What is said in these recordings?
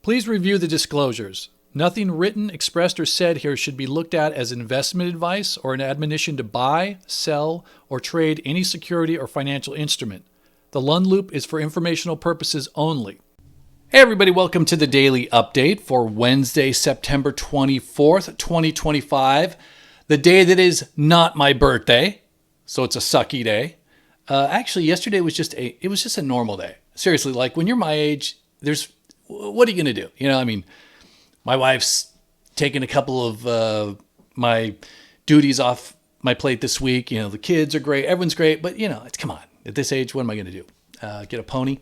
Please review the disclosures. Nothing written, expressed, or said here should be looked at as investment advice or an admonition to buy, sell, or trade any security or financial instrument. The Lund Loop is for informational purposes only. Hey everybody, welcome to the Daily Update for Wednesday, September 24th, 2025. The day that is not my birthday, so it's a sucky day. Actually, yesterday was just a normal day. Seriously, like when you're my age, what are you going to do? My wife's taken a couple of my duties off my plate this week. The kids are great. Everyone's great. But, come on. At this age, what am I going to do? Get a pony?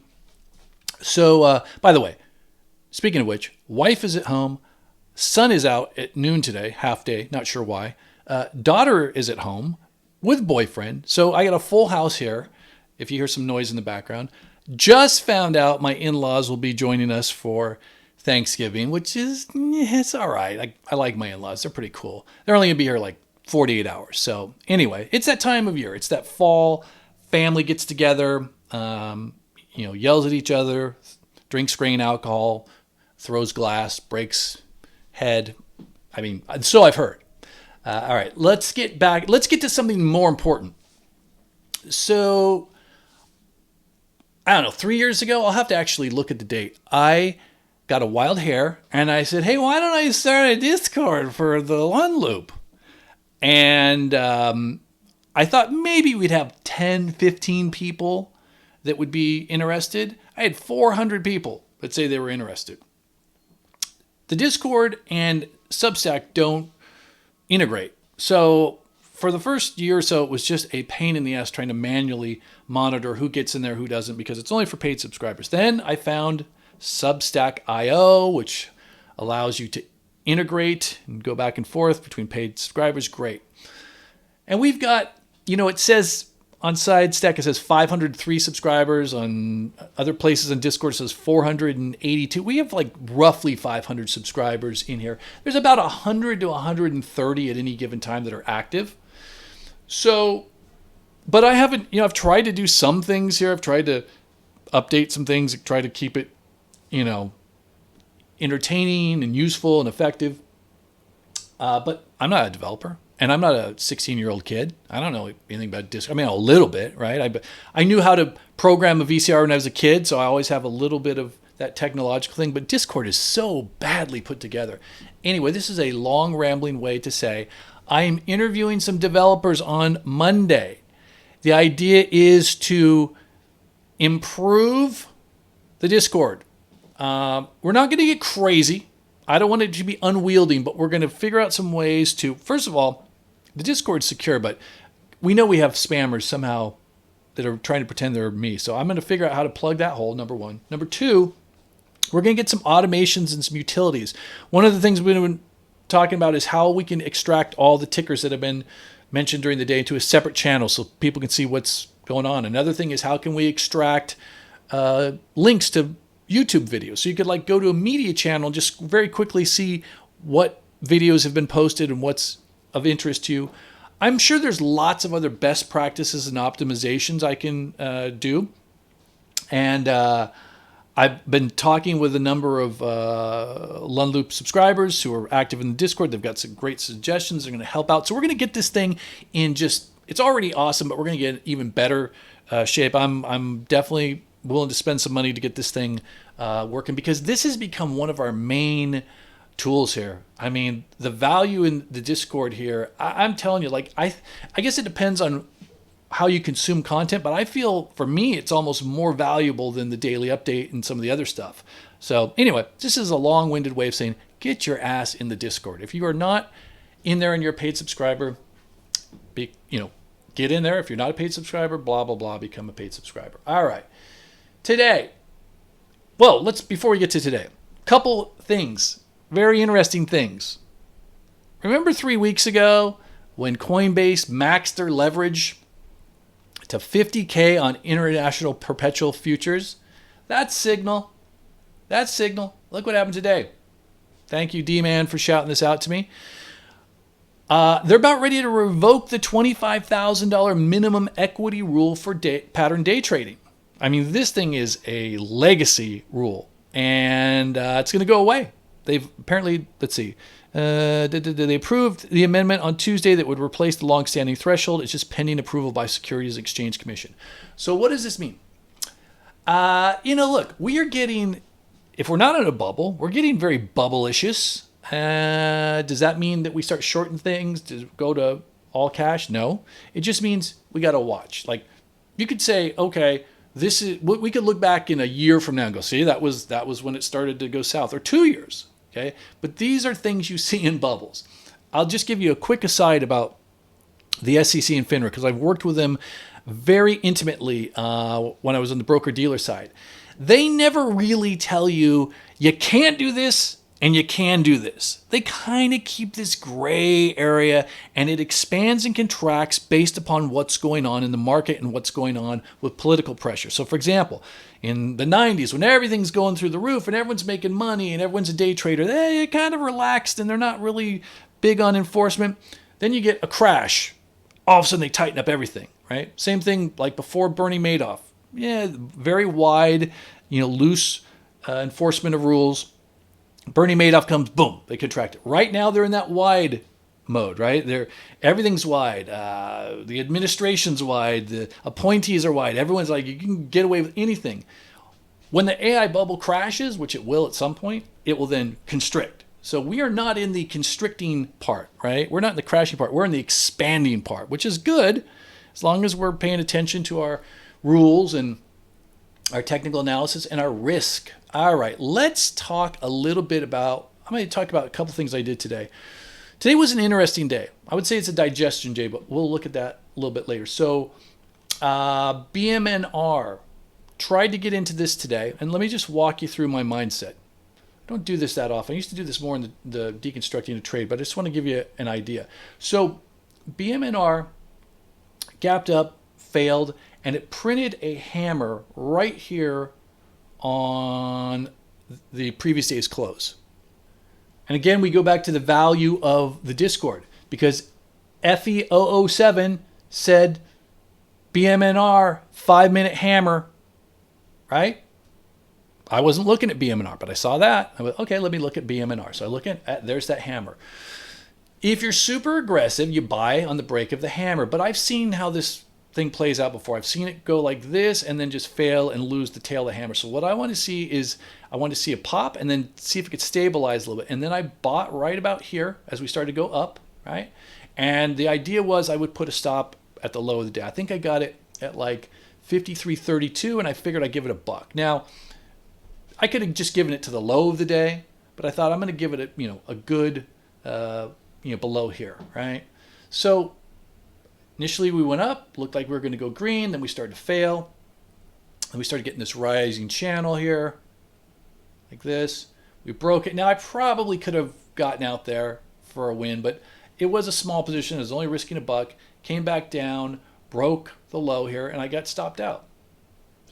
So, by the way, speaking of which, wife is at home. Son is out at noon today, half day. Not sure why. Daughter is at home with boyfriend. So I got a full house here. If you hear some noise in the background. Just found out my in-laws will be joining us for Thanksgiving, which is, it's all right. I like my in-laws. They're pretty cool. They're only going to be here like 48 hours. So anyway, it's that time of year. It's that fall. Family gets together, yells at each other, drinks grain alcohol, throws glass, breaks head. So I've heard. All right, let's get to something more important. So, I don't know, 3 years ago, I'll have to actually look at the date. I got a wild hair and I said, hey, why don't I start a Discord for the Lund Loop? And I thought maybe we'd have 10, 15 people that would be interested. I had 400 people that say they were interested. The Discord and Substack don't integrate. So for the first year or so, it was just a pain in the ass trying to manually monitor who gets in there, who doesn't, because it's only for paid subscribers. Then I found Substack.io, which allows you to integrate and go back and forth between paid subscribers. Great. And we've got, it says on Sidestack, it says 503 subscribers. On other places on Discord, it says 482. We have like roughly 500 subscribers in here. There's about 100 to 130 at any given time that are active. So, but I haven't, I've tried to do some things here. I've tried to update some things, try to keep it, entertaining and useful and effective. But I'm not a developer and I'm not a 16-year-old kid. I don't know anything about Discord. A little bit, right? I knew how to program a VCR when I was a kid, so I always have a little bit of that technological thing, but Discord is so badly put together. Anyway, this is a long rambling way to say I am interviewing some developers on Monday. The idea is to improve the Discord. We're not going to get crazy. I don't want it to be unwieldy, but we're going to figure out some ways to, first of all, the Discord's secure, but we know we have spammers somehow that are trying to pretend they're me. So I'm going to figure out how to plug that hole, number one. Number two, we're going to get some automations and some utilities. One of the things we've been talking about is how we can extract all the tickers that have been mentioned during the day into a separate channel so people can see what's going on. Another thing is how can we extract links to YouTube videos. So you could go to a media channel and just very quickly see what videos have been posted and what's of interest to you. I'm sure there's lots of other best practices and optimizations I can do. And I've been talking with a number of Lund Loop subscribers who are active in the Discord. They've got some great suggestions. They're going to help out. So we're going to get this thing in it's already awesome, but we're going to get it in even better shape. I'm definitely willing to spend some money to get this thing working because this has become one of our main tools here. The value in the Discord here, I'm telling you, I guess it depends on how you consume content, but I feel for me, it's almost more valuable than the daily update and some of the other stuff. So anyway, this is a long-winded way of saying, get your ass in the Discord. If you are not in there and you're a paid subscriber, get in there. If you're not a paid subscriber, blah, blah, blah, become a paid subscriber. All right. Today, before we get to today, couple things, very interesting things. Remember 3 weeks ago when Coinbase maxed their leverage to 50K on international perpetual futures? That's signal. Look what happened today. Thank you, D-Man, for shouting this out to me. They're about ready to revoke the $25,000 minimum equity rule for pattern day trading. This thing is a legacy rule. and it's going to go away. They've apparently, let's see, they approved the amendment on Tuesday that would replace the longstanding threshold. It's just pending approval by Securities and Exchange Commission. So what does this mean? Look, we are getting, if we're not in a bubble, we're getting very bubble-ishious. Does that mean that we start shorting things to go to all cash? No. It just means we got to watch. Like, you could say, okay, this is, we could look back in a year from now and go, see, that was when it started to go south, or 2 years. Okay. But these are things you see in bubbles. I'll just give you a quick aside about the SEC and FINRA, because I've worked with them very intimately when I was on the broker-dealer side. They never really tell you, you can't do this and you can do this. They kind of keep this gray area, and it expands and contracts based upon what's going on in the market and what's going on with political pressure. So, for example, in the 90s, when everything's going through the roof and everyone's making money and everyone's a day trader, they kind of relaxed and they're not really big on enforcement. Then you get a crash. All of a sudden, they tighten up everything, right? Same thing like before Bernie Madoff. Yeah, very wide, loose enforcement of rules. Bernie Madoff comes, boom, they contract it. Right now, they're in that wide mode, right? Everything's wide. The administration's wide. The appointees are wide. Everyone's like, you can get away with anything. When the AI bubble crashes, which it will at some point, it will then constrict. So we are not in the constricting part, right? We're not in the crashing part. We're in the expanding part, which is good as long as we're paying attention to our rules and our technical analysis and our risk. All right, let's talk a little bit about, I'm going to talk about a couple things I did today. Today was an interesting day. I would say it's a digestion day, but we'll look at that a little bit later. So BMNR, tried to get into this today, and let me just walk you through my mindset. I don't do this that often. I used to do this more in the deconstructing a trade, but I just want to give you an idea. So BMNR gapped up, failed, and it printed a hammer right here on the previous day's close. And again, we go back to the value of the Discord, because FE007 said BMNR 5-minute hammer, right? I wasn't looking at BMNR, but I saw that. I went, okay, let me look at BMNR. So I look at there's that hammer. If you're super aggressive, you buy on the break of the hammer. But I've seen how this thing plays out before. I've seen it go like this and then just fail and lose the tail of the hammer. So what I want to see is, I want to see a pop and then see if it could stabilize a little bit. And then I bought right about here as we started to go up, right? And the idea was I would put a stop at the low of the day. I think I got it at like 53.32, and I figured I'd give it $1. Now, I could have just given it to the low of the day, but I thought I'm going to give it a good below here, right? So initially we went up, looked like we were going to go green, then we started to fail, and we started getting this rising channel here, like this. We broke it. Now I probably could have gotten out there for a win, but it was a small position. I was only risking $1. Came back down, broke the low here, and I got stopped out.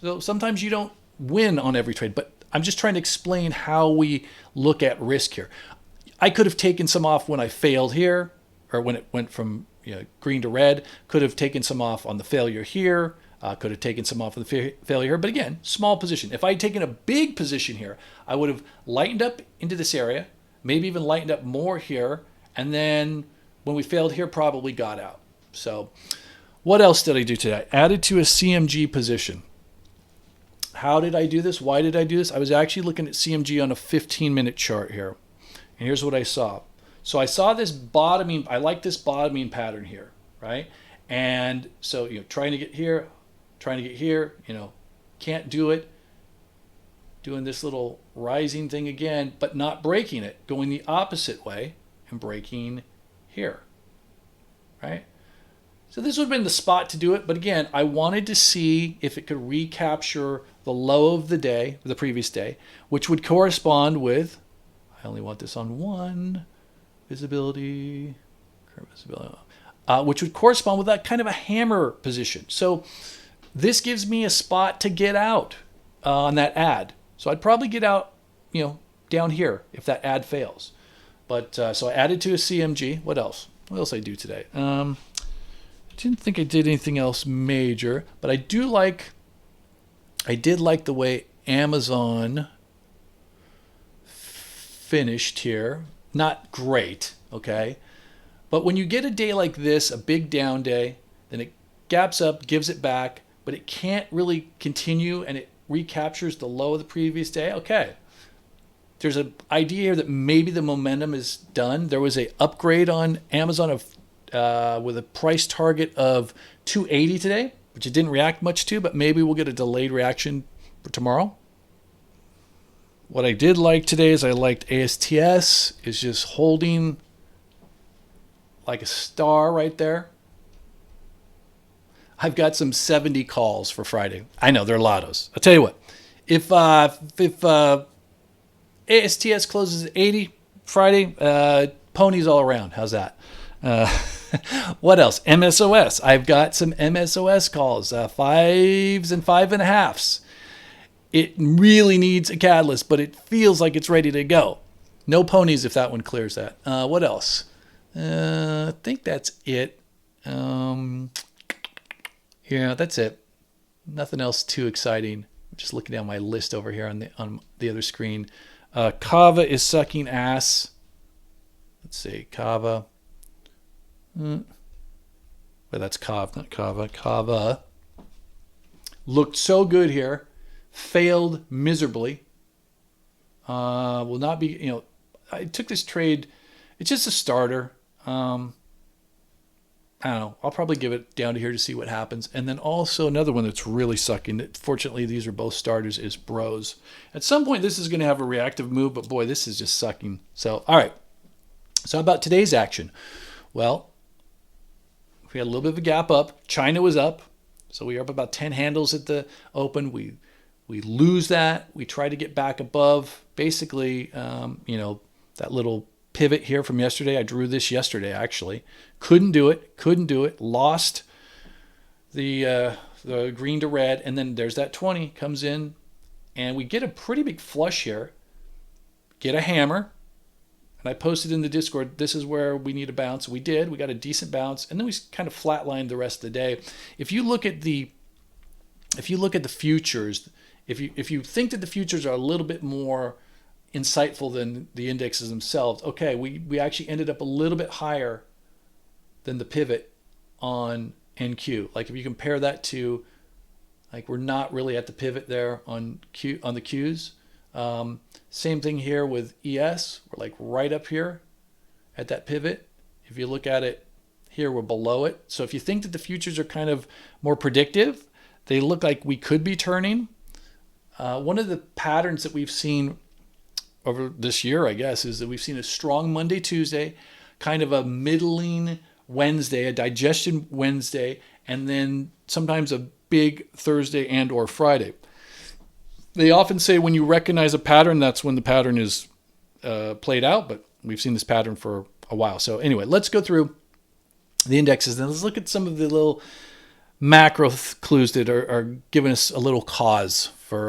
So sometimes you don't win on every trade, but I'm just trying to explain how we look at risk here. I could have taken some off when I failed here, or when it went from green to red. Could have taken some off on the failure here. Could have taken some off on the failure here. But again, small position. If I had taken a big position here, I would have lightened up into this area, maybe even lightened up more here, and then when we failed here, probably got out. So what else did I do today? I added to a CMG position. How did I do this? Why did I do this? I was actually looking at CMG on a 15-minute chart here. And here's what I saw. So I saw this bottoming. I like this bottoming pattern here, right? And so, trying to get here, can't do it. Doing this little rising thing again, but not breaking it. Going the opposite way and breaking here, right? So this would have been the spot to do it. But again, I wanted to see if it could recapture the low of the day, the previous day, which would correspond with, I only want this on one, visibility, current visibility, which would correspond with that kind of a hammer position. So this gives me a spot to get out on that ad. So I'd probably get out, down here if that ad fails. But so I added to a CMG. What else? What else I do today? I didn't think I did anything else major, but I did like the way Amazon finished here. Not great, okay? But when you get a day like this, a big down day, then it gaps up, gives it back, but it can't really continue and it recaptures the low of the previous day, okay. There's an idea here that maybe the momentum is done. There was a upgrade on Amazon of with a price target of 280 today, which it didn't react much to, but maybe we'll get a delayed reaction for tomorrow. What I did like today is I liked ASTS is just holding like a star right there. I've got some 70 calls for Friday. I know they're lottos. I'll tell you what, if ASTS closes at 80 Friday, ponies all around. How's that? What else? MSOS. I've got some MSOS calls, 5s and 5.5s. It really needs a catalyst, but it feels like it's ready to go. No ponies if that one clears that. What else? I think that's it. Yeah, that's it. Nothing else too exciting. I'm just looking down my list over here on the other screen. Kava is sucking ass. Let's see, Kava. But that's Kav, not Kava. Kava looked so good here, failed miserably. Will not be. I took this trade. It's just a starter. I don't know. I'll probably give it down to here to see what happens. And then also another one that's really sucking. Fortunately, these are both starters, is Bros. At some point, this is going to have a reactive move, but boy, this is just sucking. So, all right. So how about today's action? Well, we had a little bit of a gap up. China was up. So we were up about 10 handles at the open. We lose that. We try to get back above. Basically, that little pivot here from yesterday. I drew this yesterday, actually. Couldn't do it. Lost the green to red. And then there's that 20 comes in. And we get a pretty big flush here. Get a hammer. And I posted in the Discord, this is where we need a bounce. We did. We got a decent bounce. And then we kind of flatlined the rest of the day. If you look at the futures, if you think that the futures are a little bit more insightful than the indexes themselves, okay, we actually ended up a little bit higher than the pivot on NQ. Like if you compare that to, like, we're not really at the pivot there on the Qs. Same thing here with ES. We're like right up here at that pivot. If you look at it here, we're below it. So if you think that the futures are kind of more predictive, they look like we could be turning. One of the patterns that we've seen over this year, I guess, is that we've seen a strong Monday, Tuesday, kind of a middling Wednesday, a digestion Wednesday, and then sometimes a big Thursday and or Friday. They often say when you recognize a pattern, that's when the pattern is played out, but we've seen this pattern for a while. So anyway, let's go through the indexes and let's look at some of the little macro clues that are giving us a little cause for